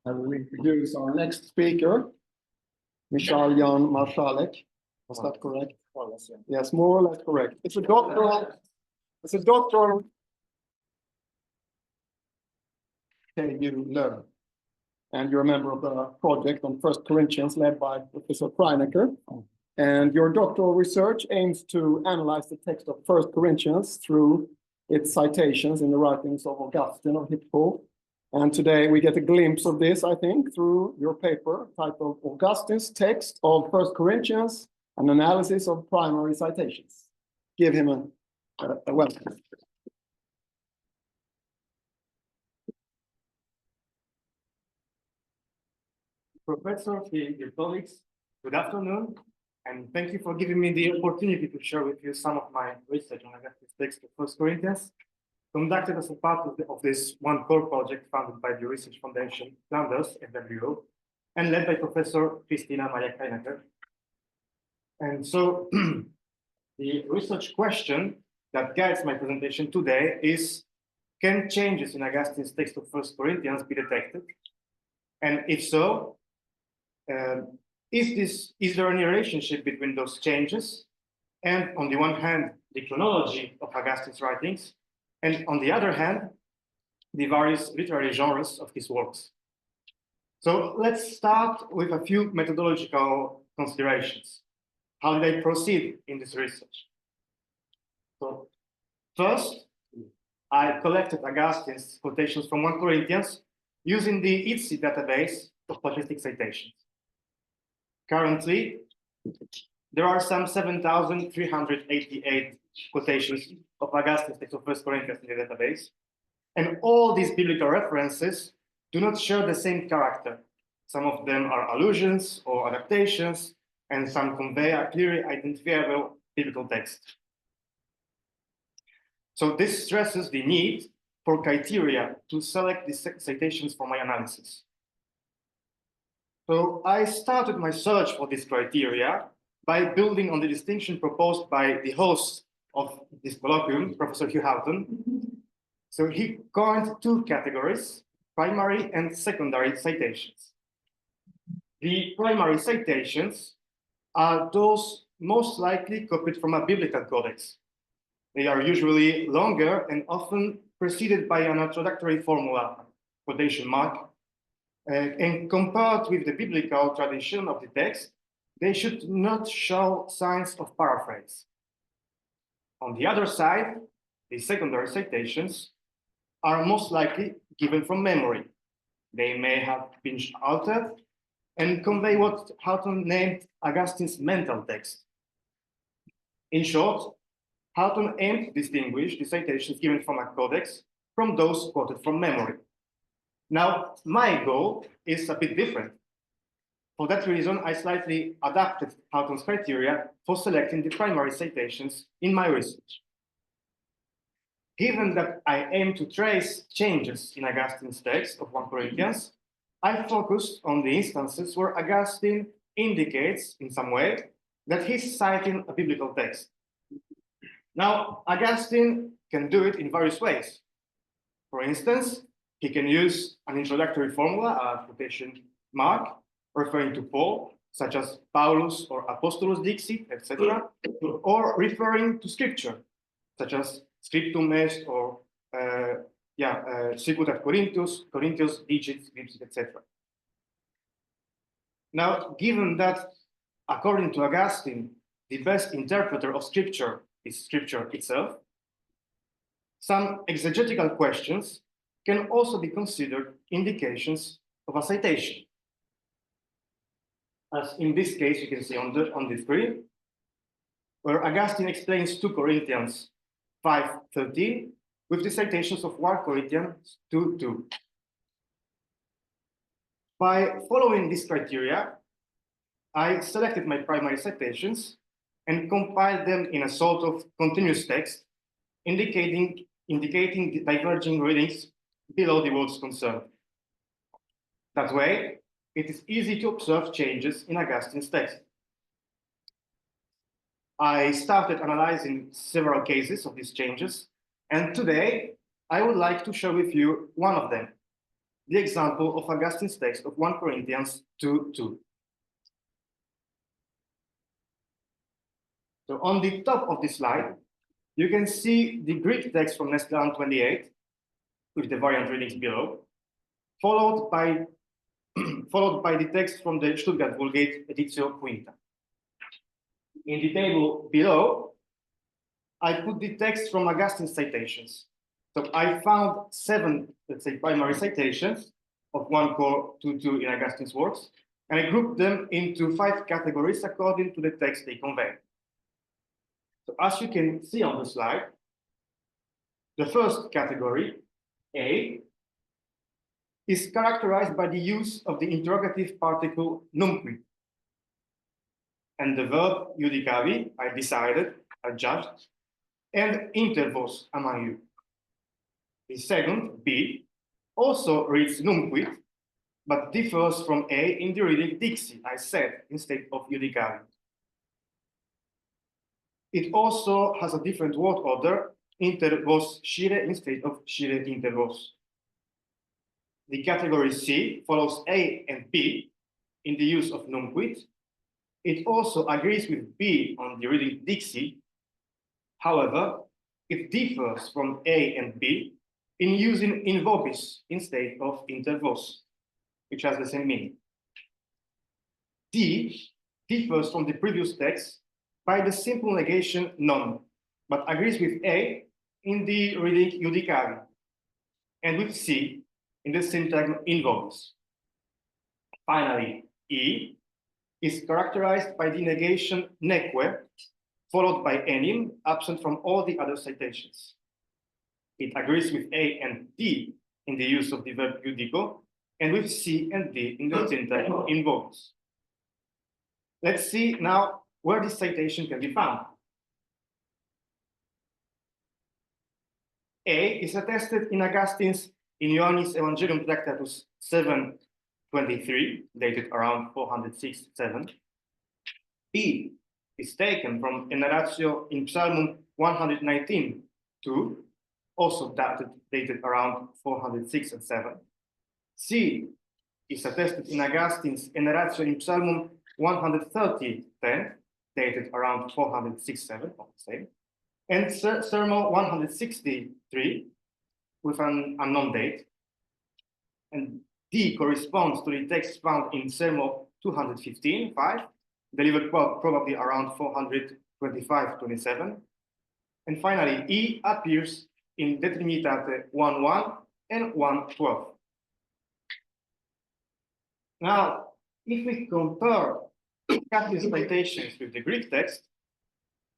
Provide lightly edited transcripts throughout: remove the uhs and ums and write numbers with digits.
I will introduce our next speaker, Michał Marszałek. Was that correct? Yes, more or less correct. It's a doctoral. Okay, you learn. And you're a member of the project on First Corinthians led by Professor Bruyne. And your doctoral research aims to analyze the text of First Corinthians through its citations in the writings of Augustine of Hippo. And today we get a glimpse of this, I think, through your paper titled Augustine's Text of First Corinthians, an Analysis of Primary Citations. Give him a welcome. Professor, dear colleagues, good afternoon, and thank you for giving me the opportunity to share with you some of my research on Augustine's text of First Corinthians, conducted as a part of this one core project funded by the Research Foundation Flanders, FWO, and led by Professor Christina Maria Kaineker. And so the research question that guides my presentation today is, can changes in Augustine's text of First Corinthians be detected? And if so, is there any relationship between those changes and, on the one hand, the chronology of Augustine's writings, and on the other hand, the various literary genres of his works? So let's start with a few methodological considerations. How did I proceed in this research? So first, I collected Augustine's quotations from 1 Corinthians using the dixi database of patristic citations. Currently, there are some 7,388 quotations of Augustine's text of First Corinthians in the database, and all these biblical references do not share the same character. Some of them are allusions or adaptations, and some convey a clearly identifiable biblical text. So this stresses the need for criteria to select the citations for my analysis. So I started my search for this criteria by building on the distinction proposed by the host of this colloquium, Professor Hugh Houghton. So he coined 2 categories, primary and secondary citations. The primary citations are those most likely copied from a biblical codex. They are usually longer and often preceded by an introductory formula, quotation mark, and compared with the biblical tradition of the text, they should not show signs of paraphrase. On the other side, the secondary citations are most likely given from memory. They may have been altered and convey what Houghton named Augustine's mental text. In short, Houghton aimed to distinguish the citations given from a codex from those quoted from memory. Now, my goal is a bit different. For that reason, I slightly adapted Houghton's criteria for selecting the primary citations in my research. Given that I aim to trace changes in Augustine's text of 1 Corinthians, I focused on the instances where Augustine indicates in some way that he's citing a biblical text. Now, Augustine can do it in various ways. For instance, he can use an introductory formula, a quotation mark, referring to Paul, such as Paulus or Apostolus dixi, etc., or referring to scripture, such as scriptum est or sicut ad Corinthius digit, etc. Now, given that, according to Augustine, the best interpreter of scripture is scripture itself, some exegetical questions can also be considered indications of a citation. As in this case, you can see on the screen, where Augustine explains 2 Corinthians 5:13 with the citations of 1 Corinthians 2:2. By following this criteria, I selected my primary citations and compiled them in a sort of continuous text, indicating the diverging readings below the words concerned. That way, it is easy to observe changes in Augustine's text. I started analyzing several cases of these changes, and today I would like to share with you one of them, the example of Augustine's text of 1 Corinthians 2:2. So on the top of the slide, you can see the Greek text from Nestle 28 with the variant readings below, followed by the text from the Stuttgart Vulgate Editio Quinta. In the table below, I put the text from Augustine's citations. So I found 7, let's say, primary citations of 1 Cor 2:2 in Augustine's works, and I grouped them into 5 categories according to the text they convey. So as you can see on the slide, the first category, A, is characterized by the use of the interrogative particle numquid and the verb iudicaui, I decided, I judged, and intervos among you. The second, B, also reads numquid, but differs from A in the reading dixi, I said, instead of iudicaui. It also has a different word order, intervos scire instead of scire intervos. The category C follows A and B in the use of numquid. It also agrees with B on the reading dixi. However, it differs from A and B in using uobis instead of intervos, which has the same meaning. D differs from the previous text by the simple negation non, but agrees with A in the reading iudicaui, and with C in the syntagm uobis. Finally, E is characterized by the negation neque, followed by enim, absent from all the other citations. It agrees with A and D in the use of the verb iudico, and with C and D in the syntagm uobis. Let's see now where this citation can be found. A is attested in Augustine's in Ioannis Evangelium Tractatus 7:23, dated around 406-7. B is taken from Enaratio in Psalm 119:2, also dated around 406 and 7. C is attested in Augustine's Enaratio in Psalm 130:10, dated around 406-7, all the same. And Sermon 163 with an unknown date. And D corresponds to the text found in Sermon 215:5, delivered probably around 425-27. And finally, E appears in De Trinitate 1:1 and 1:12. Now, if we compare Augustine's citations with the Greek text,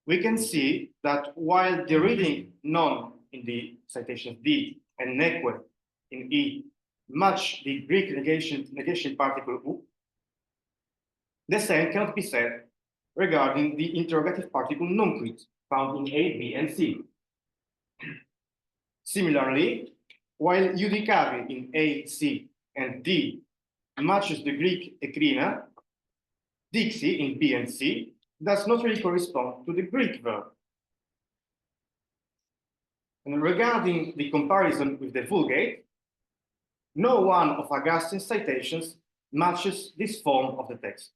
we can see that while the reading non in the citation D and neque in E match the Greek negation particle u, the same cannot be said regarding the interrogative particle numquid found in A, B, and C. Similarly, while iudicaui in A, C, and D matches the Greek ekrina, dixi in B and C does not really correspond to the Greek verb. And regarding the comparison with the Vulgate, no one of Augustine's citations matches this form of the text.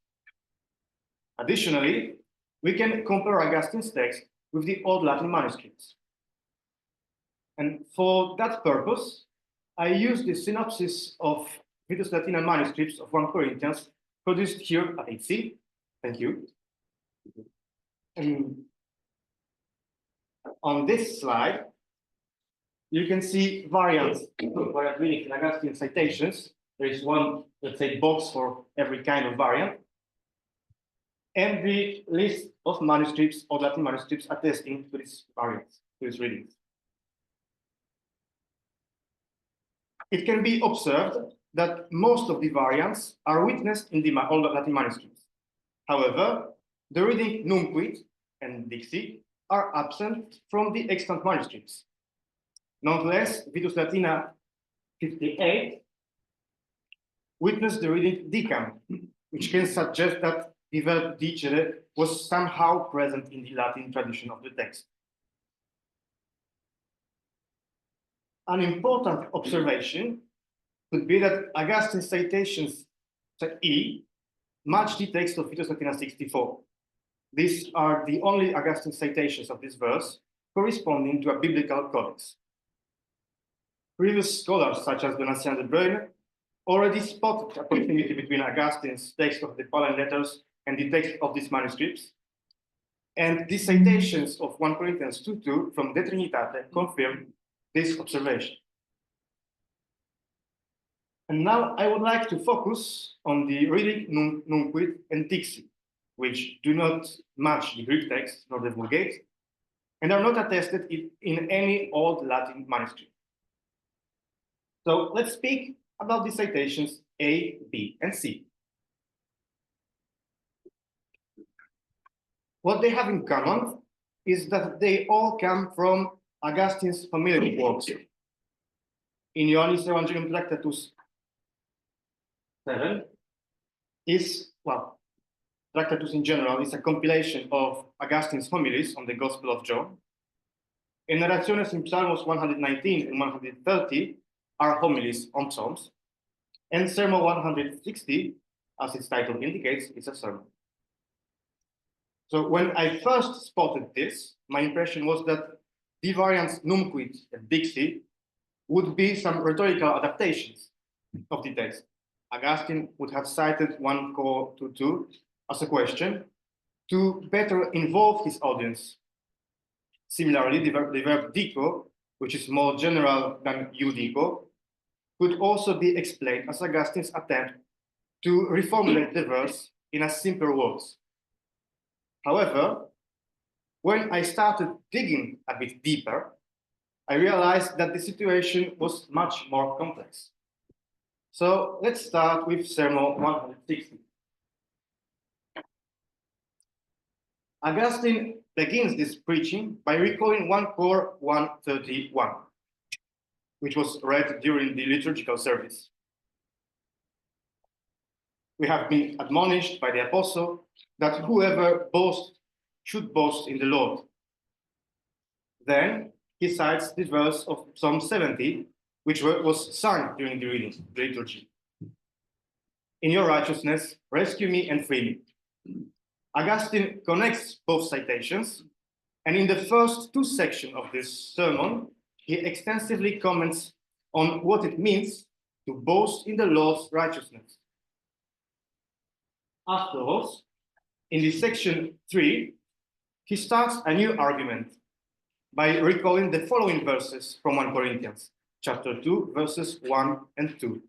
Additionally, we can compare Augustine's text with the Old Latin manuscripts. And for that purpose, I use the synopsis of Vitus Latina manuscripts of 1 Corinthians produced here at HC. Thank you. And on this slide, you can see variant reading in Augustine citations. There is one, let's say, box for every kind of variant, and the list of manuscripts or Latin manuscripts attesting to this variant, to this readings. It can be observed that most of the variants are witnessed in the Old Latin manuscripts. However, the reading numquid and dixi are absent from the extant manuscripts. Nonetheless, Vitus Latina 58 witnessed the reading dicam, which can suggest that the verb dicere was somehow present in the Latin tradition of the text. An important observation could be that Augustine's citations E match the text of Vitus Latina 64. These are the only Augustine citations of this verse corresponding to a biblical codex. Previous scholars, such as Donatien de Bruyne, already spotted a proximity between Augustine's text of the Pauline letters and the text of these manuscripts. And the citations of 1 Corinthians 2:2 from De Trinitate confirm this observation. And now I would like to focus on the reading numquid and dixi, which do not match the Greek text nor the Vulgate, and are not attested in any old Latin manuscript. So let's speak about the citations A, B, and C. What they have in common is that they all come from Augustine's homiletic works. In Ioannis Evangelium Tractatus 7 is, well, Tractatus in general is a compilation of Augustine's homilies on the Gospel of John. In Narrationes in Psalms 119 and 130 are homilies on Psalms. And Sermon 160, as its title indicates, is a sermon. So when I first spotted this, my impression was that the variants numquid and dixi would be some rhetorical adaptations of the text. Augustine would have cited 1 Cor 2:2 as a question to better involve his audience. Similarly, the verb dico, which is more general than iudico, could also be explained as Augustine's attempt to reformulate the verse in a simpler words. However, when I started digging a bit deeper, I realized that the situation was much more complex. So let's start with Sermon 160. Augustine begins this preaching by recalling 1 Cor 1:31, which was read during the liturgical service. We have been admonished by the apostle that whoever boasts should boast in the Lord. Then he cites the verse of Psalm 70, which was sung during the reading, the liturgy. In your righteousness, rescue me and free me. Augustine connects both citations, and in the first two sections of this sermon, he extensively comments on what it means to boast in the Lord's righteousness. Afterwards, in the section 3, he starts a new argument by recalling the following verses from 1 Corinthians, chapter 2, verses 1 and 2.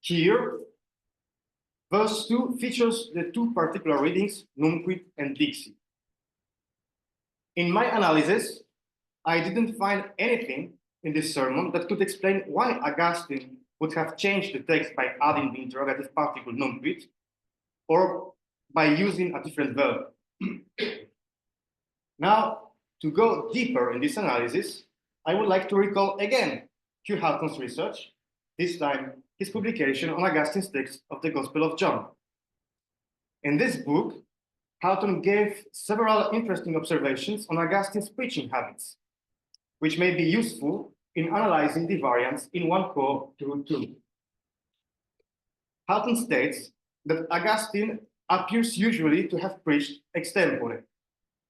Here, verse 2 features the two particular readings, numquid and dixi. In my analysis, I didn't find anything in this sermon that could explain why Augustine would have changed the text by adding the interrogative particle numquid, or by using a different verb. Now, to go deeper in this analysis, I would like to recall again Hugh Halton's research, this time his publication on Augustine's text of the Gospel of John. In this book, Halton gave several interesting observations on Augustine's preaching habits, which may be useful in analyzing the variants in 1 Cor 2:2. Halton states that Augustine appears usually to have preached extempore,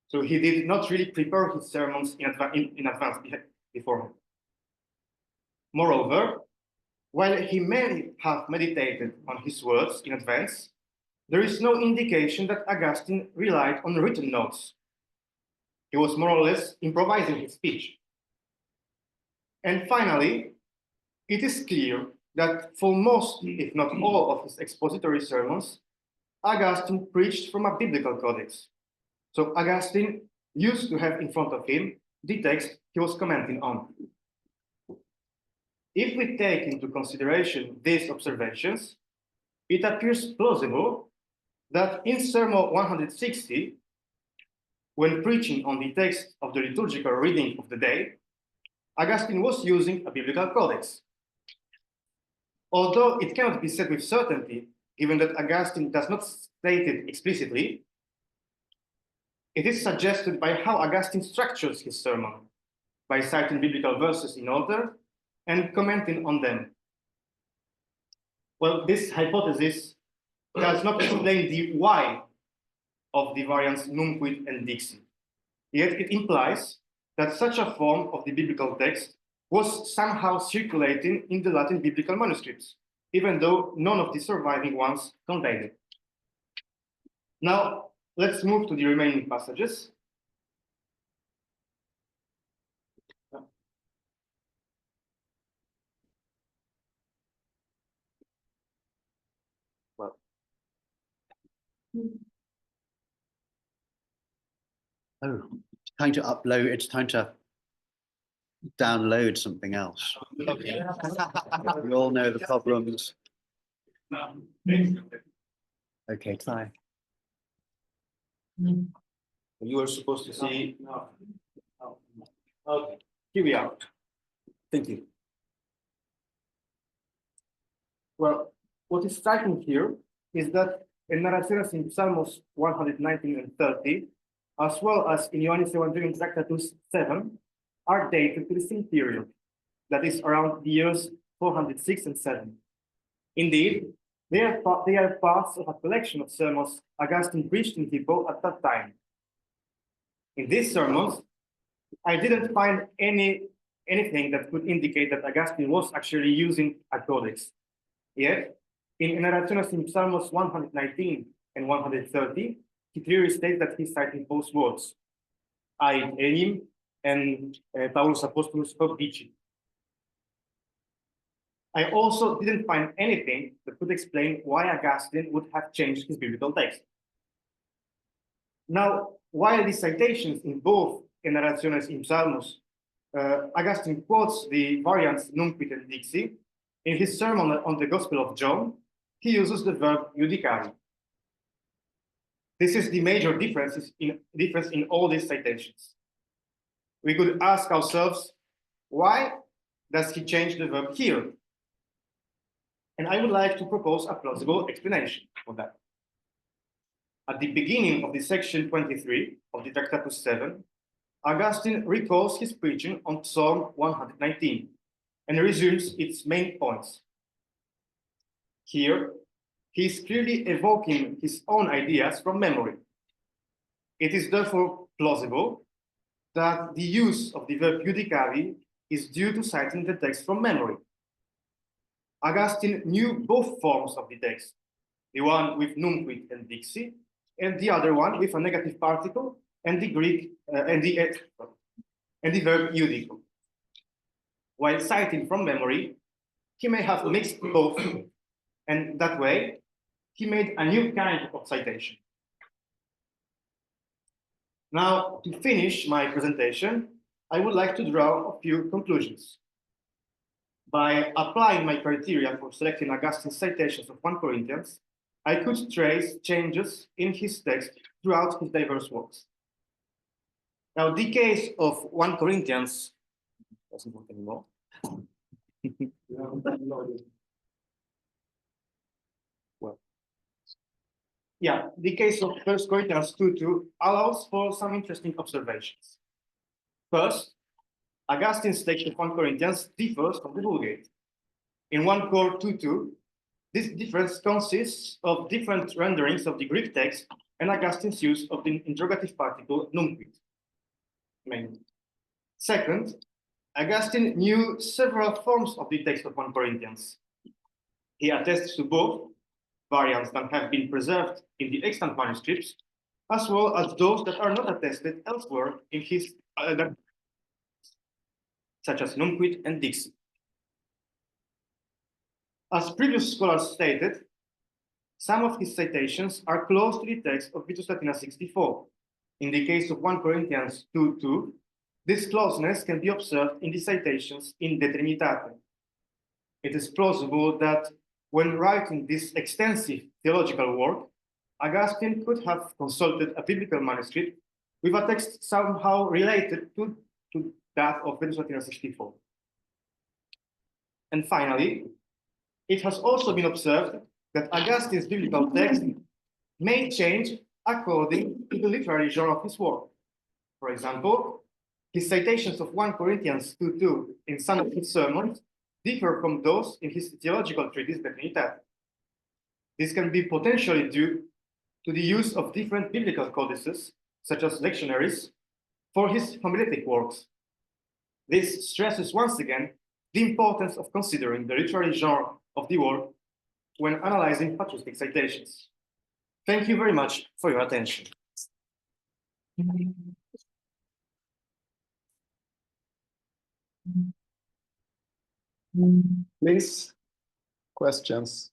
so he did not really prepare his sermons in advance beforehand. Moreover, while he may have meditated on his words in advance, there is no indication that Augustine relied on written notes. He was more or less improvising his speech. And finally, it is clear that for most, if not all, of his expository sermons, Augustine preached from a biblical codex. So Augustine used to have in front of him the text he was commenting on. If we take into consideration these observations, it appears plausible that in Sermon 160, when preaching on the text of the liturgical reading of the day, Augustine was using a biblical codex. Although it cannot be said with certainty, given that Augustine does not state it explicitly, it is suggested by how Augustine structures his sermon, by citing biblical verses in order and commenting on them. Well, this hypothesis does not explain the why of the variants numquid and dixi, yet it implies that such a form of the biblical text was somehow circulating in the Latin biblical manuscripts, even though none of the surviving ones conveyed it. Now, let's move to the remaining passages. Well, oh, it's time to upload, it's time to download something else. okay. We all know the problems. Okay, try. You were supposed to see. Okay, here we are. Thank you. Well, what is striking here is that in Narraciones in Psalmos 119 and 30, as well as in Ioannis Evangelium Tractatus 7, are dated to the same period, that is around the years 406 and 7. Indeed, they are parts of a collection of sermons Augustine preached in Hippo at that time. In these sermons, I didn't find anything that could indicate that Augustine was actually using a codex. Yet, in Narraciones in Psalmos 119 and 130, he clearly states that he's citing both words, enim and Paulus Apostolus hoc dixi. I also didn't find anything that could explain why Augustine would have changed his biblical text. Now, while the citations in both Narraciones in Psalmos, Augustine quotes the variants numquid and dixi, in his sermon on the Gospel of John, he uses the verb iudicaui. This is the major difference in all these citations. We could ask ourselves, why does he change the verb here? And I would like to propose a plausible explanation for that. At the beginning of the section 23 of the Tractatus 7, Augustine recalls his preaching on Psalm 119 and resumes its main points. Here, he is clearly evoking his own ideas from memory. It is therefore plausible that the use of the verb iudicaui is due to citing the text from memory. Augustine knew both forms of the text, the one with numquid and dixi, and the other one with a negative particle and the Greek and the verb iudico. While citing from memory, he may have mixed both, and that way, he made a new kind of citation. Now, to finish my presentation, I would like to draw a few conclusions. By applying my criteria for selecting Augustine's citations of 1 Corinthians, I could trace changes in his text throughout his diverse works. Now, the case of 1 Corinthians doesn't work anymore. Well, yeah, the case of 1 Corinthians 2:2 allows for some interesting observations. First, Augustine's text of 1 Corinthians differs from the Vulgate. In 1 Cor 2:2, this difference consists of different renderings of the Greek text and Augustine's use of the interrogative particle numquid. Second, Augustine knew several forms of the text of 1 Corinthians. He attests to both variants that have been preserved in the extant manuscripts, as well as those that are not attested elsewhere in his, such as numquid and dixi. As previous scholars stated, some of his citations are close to the text of Vitus Latina 64. In the case of 1 Corinthians 2:2, this closeness can be observed in the citations in De Trinitate. It is plausible that when writing this extensive theological work, Augustine could have consulted a biblical manuscript with a text somehow related to that of Vitus Latina 64. And finally, it has also been observed that Augustine's biblical text may change according to the literary genre of his work. For example, his citations of 1 Corinthians 2:2 in some of his sermons differ from those in his theological treatise, De Trinitate. This can be potentially due to the use of different biblical codices, such as lectionaries, for his homiletic works. This stresses once again the importance of considering the literary genre of the work when analyzing patristic citations. Thank you very much for your attention. Please, questions.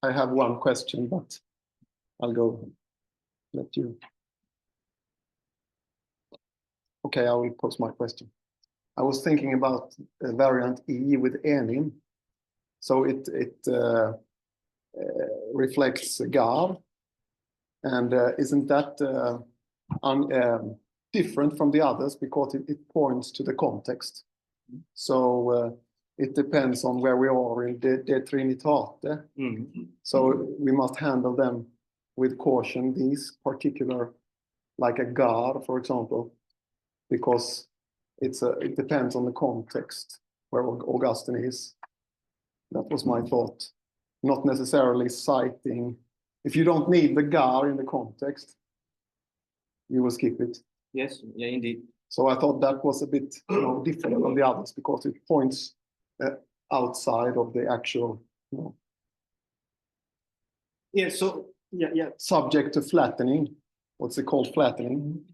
I have one question, but I'll go let you. Okay, I will pose my question. I was thinking about a variant E with enim. So it reflects God. And isn't that different from the others because it points to the context? So it depends on where we are in the Trinitate. So we must handle them with caution, these particular, like a God, for example, because it depends on the context where Augustine is. That was my thought. Not necessarily citing. If you don't need the God in the context, you will skip it. Yes, yeah, indeed. So I thought that was a bit different from the others because it points outside of the actual Yeah, so yeah. Subject to flattening. What's it called? Flattening?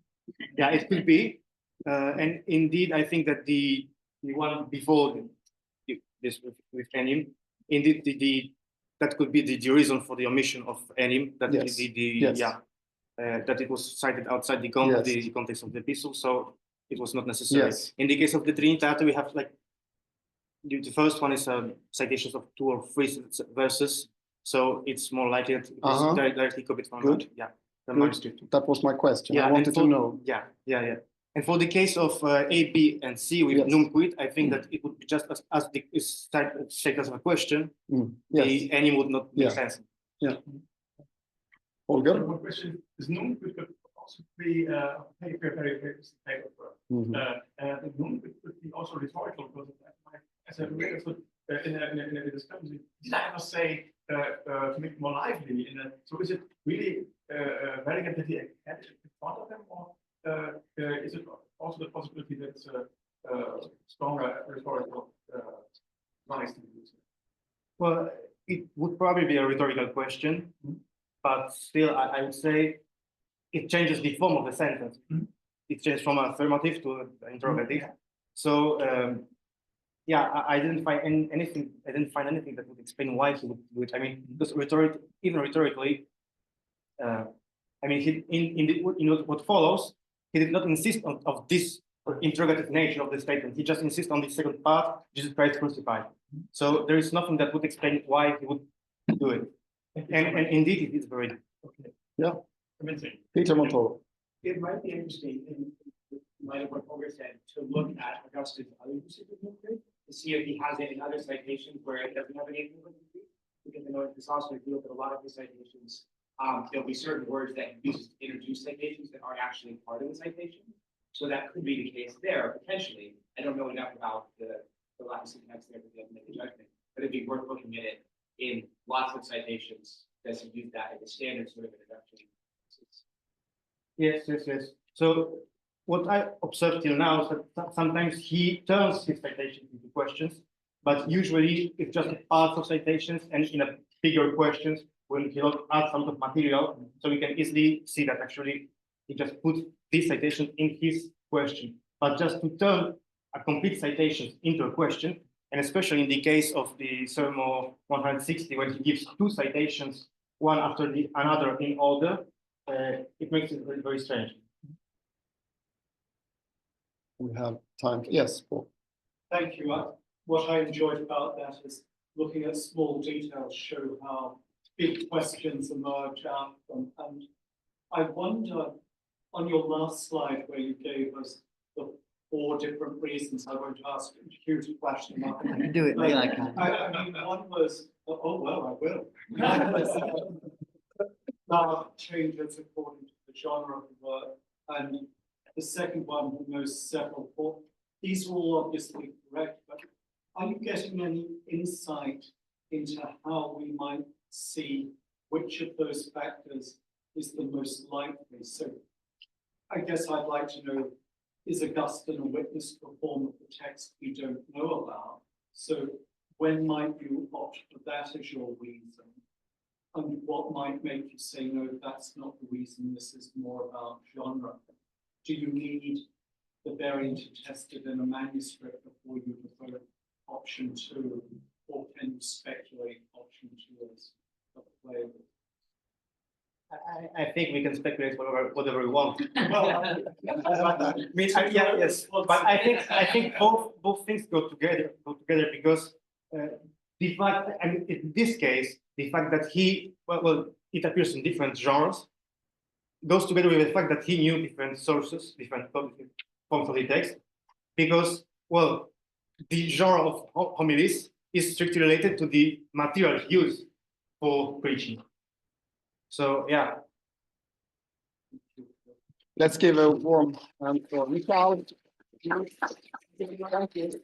Yeah, it could be. And indeed, I think that the one before this with enim, indeed that could be the reason for the omission of enim, that Yes. That it was cited outside the context of the epistle, so it was not necessary. Yes. In the case of the Trinitate, we have like the first one is citations of 2 or 3 verses, so it's more likely that it was directly copied from the manuscript. That was my question. Yeah, I wanted to know. Yeah. And for the case of A, B, and C with numquid, I think that it would be just as is taken as a question. The enim would not make sense. Yeah. Holger? One question is numquid could also be very famous paper. The numquid could be also rhetorical because as a reader in a discussion, did I ever say to make it more lively? So is it really very good that he had it in front of him, or is it also the possibility that it's a stronger rhetorical device to use? Well, it would probably be a rhetorical question, but still, I would say it changes the form of the sentence. It changes from affirmative to interrogative. So, I didn't find anything. I didn't find anything that would explain why he would do it. I mean, because even rhetorically, I mean, in what follows, he did not insist of this interrogative nature of the statement. He just insists on the second part, Jesus Christ crucified. So there is nothing that would explain why he would do it. And indeed, it is very okay. Yeah. Amazing. Peter Montoro. It might be interesting, in light of what Holger said, to look at Augustine's other usage of numquid to see if he has it in other citations where it doesn't have anything with numquid. Because I know this also, if you look at a lot of the citations, there'll be certain words that he uses to introduce citations that aren't actually part of the citation. So that could be the case there, potentially. I don't know enough about the Latin syntax there to be able to make a judgment, but it'd be worth looking at it in lots of citations. Does he use that as a standard sort of introduction? Yes. So what I observed till now is that sometimes he turns his citations into questions, but usually it's just parts of citations, and in a bigger questions when he adds a lot of material, so we can easily see that actually he just put this citation in his question. But just to turn a complete citation into a question, and especially in the case of the Sermon 160, when he gives 2 citations, one after the another in order, it makes it very, very strange. We have time. Yes, Paul. Thank you. What I enjoyed about that is looking at small details show how big questions emerge out from. And I wonder, on your last slide where you gave us the 4 different reasons, I won't ask a huge question mark. I can do it, mate. I can. I mean, one was, oh, well, I will. Changes according to the genre of the work. And the second one, knows several. These are all obviously correct, but are you getting any insight into how we might see which of those factors is the most likely. So I guess I'd like to know, is Augustine a witness to a form of the text we don't know about? So when might you opt for that as your reason? And what might make you say, no, that's not the reason, this is more about genre? Do you need the variant attested in a manuscript before you prefer option 2, or can you speculate option 2 as a play? I think we can speculate whatever we want. Well, Yes, but I think both things go together because the fact, and in this case, the fact that it appears in different genres goes together with the fact that he knew different sources, different forms of the text, because the genre of homilies is strictly related to the material used for preaching. So yeah. Let's give a warm hand for Michał. Thank you.